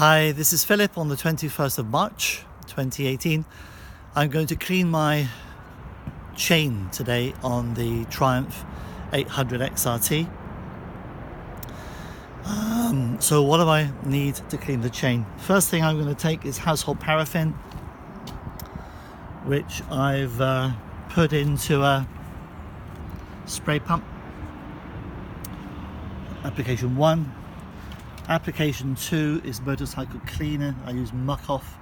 Hi, this is Philip on the 21st of March 2018. I'm going to clean my chain today on the Triumph 800 XRT. So what do I need to clean the chain? First thing I'm going to take is household paraffin, which I've put into a spray pump. Application 1. Application 2 is motorcycle cleaner. I use Muck Off.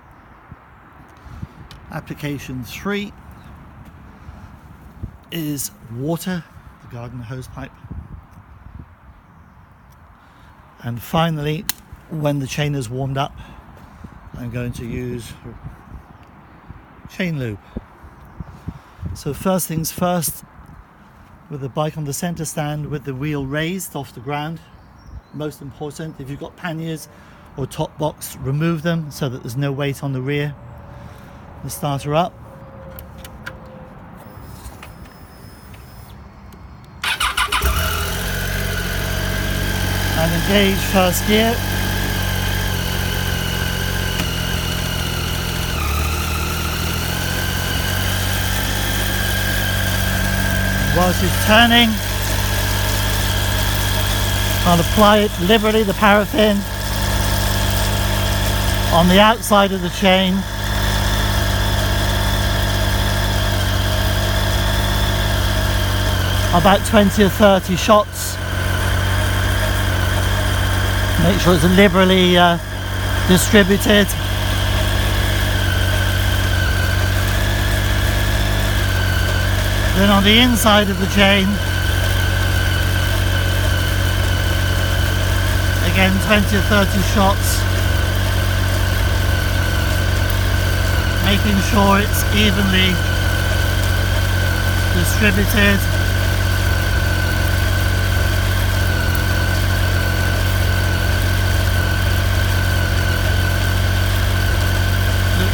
Application 3 is water, the garden hose pipe. And finally, when the chain is warmed up, I'm going to use chain lube. So first things first, with the bike on the center stand with the wheel raised off the ground. Most important, if you've got panniers or top box, remove them so that there's no weight on the rear. The starter up. And engage first gear. While she's turning, I'll apply it liberally, the paraffin, on the outside of the chain. About 20 or 30 shots. Make sure it's liberally distributed. Then on the inside of the chain, again 20 or 30 shots, making sure it's evenly distributed.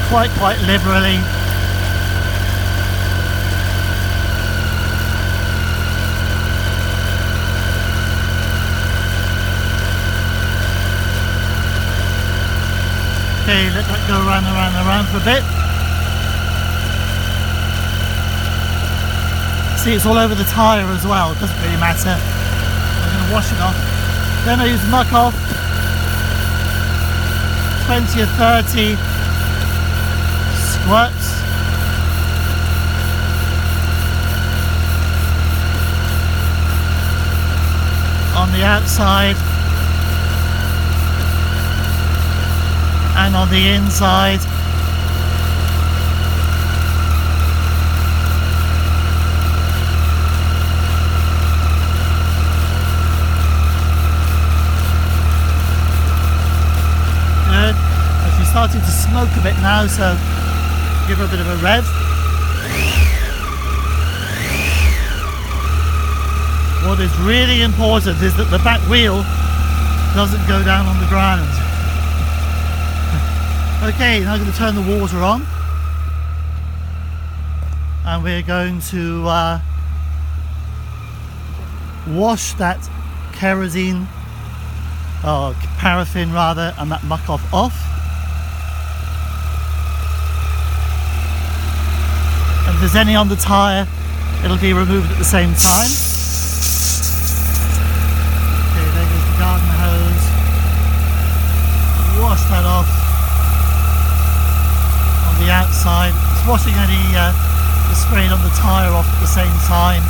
Quite liberally. Okay, let that go around for a bit. See, it's all over the tyre as well, it doesn't really matter. I'm going to wash it off. Then I use Muck Off. 20 or 30 squirts. On the outside. And on the inside. Good. She's starting to smoke a bit now, so give her a bit of a rev. What is really important is that the back wheel doesn't go down on the ground. Okay, now I'm going to turn the water on, and we're going to wash that kerosene, or paraffin rather, and that Muck Off off. And if there's any on the tyre, it'll be removed at the same time. Okay, there goes the garden hose. Wash that off. The outside, it's washing any the sprayed on the tyre off at the same time.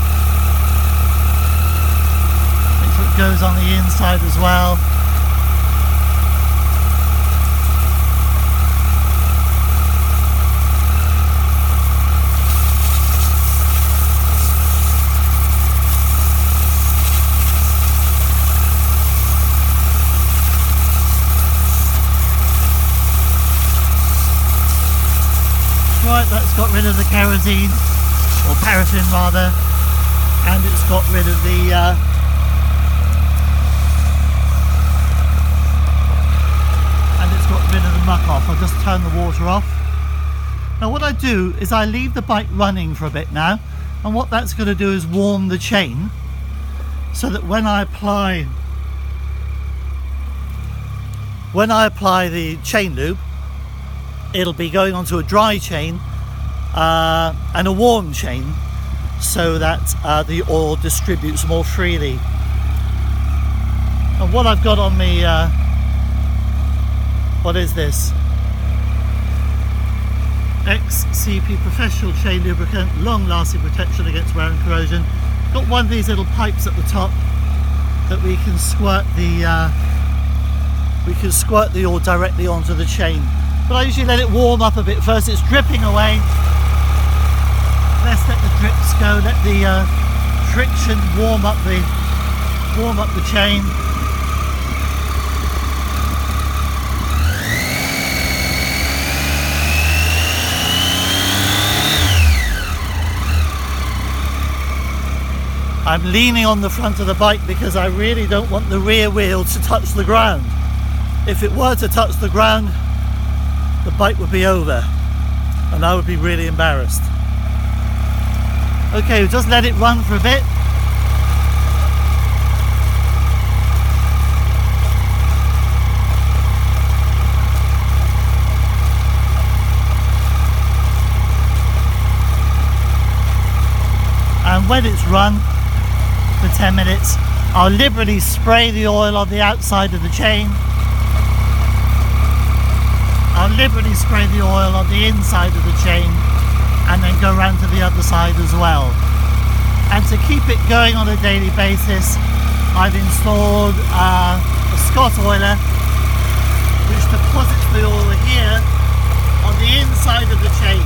Make sure it goes on the inside as well. Right, that's got rid of the kerosene, or paraffin rather, and it's got rid of the Muck Off. I'll just turn the water off. Now what I do is I leave the bike running for a bit now, and what that's going to do is warm the chain, so that when I apply when I apply the chain lube, it'll be going onto a dry chain and a warm chain, so that the oil distributes more freely. And what I've got on me, what is this? XCP Professional Chain Lubricant, long-lasting protection against wear and corrosion. Got one of these little pipes at the top that we can squirt the oil directly onto the chain. But I usually let it warm up a bit first. It's dripping away. Let's let the drips go. Let the friction warm up the chain. I'm leaning on the front of the bike because I really don't want the rear wheel to touch the ground. If it were to touch the ground, the bike would be over and I would be really embarrassed. Okay, we'll just let it run for a bit. And when it's run for 10 minutes, I'll liberally spray the oil on the outside of the chain. I'll liberally spray the oil on the inside of the chain and then go around to the other side as well. And to keep it going on a daily basis, I've installed a Scott oiler which deposits the oil here on the inside of the chain.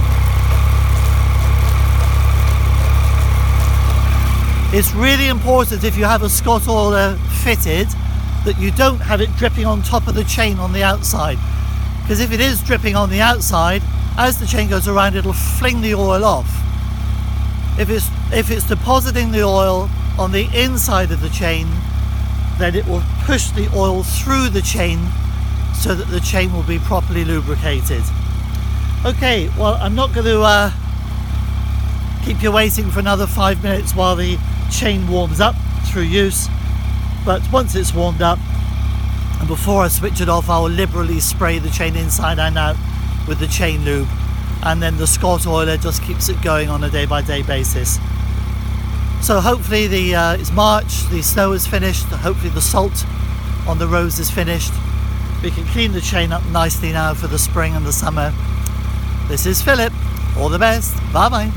It's really important, if you have a Scott oiler fitted, that you don't have it dripping on top of the chain on the outside, because if it is dripping on the outside, as the chain goes around, it'll fling the oil off. If it's depositing the oil on the inside of the chain, then it will push the oil through the chain so that the chain will be properly lubricated. Okay, well, I'm not going to keep you waiting for another 5 minutes while the chain warms up through use, but once it's warmed up, and before I switch it off, I will liberally spray the chain inside and out with the chain lube, and then the Scott oiler just keeps it going on a day-by-day basis. So hopefully it's March, the snow is finished, hopefully the salt on the roads is finished. We can clean the chain up nicely now for the spring and the summer. This is Philip. All the best. Bye bye.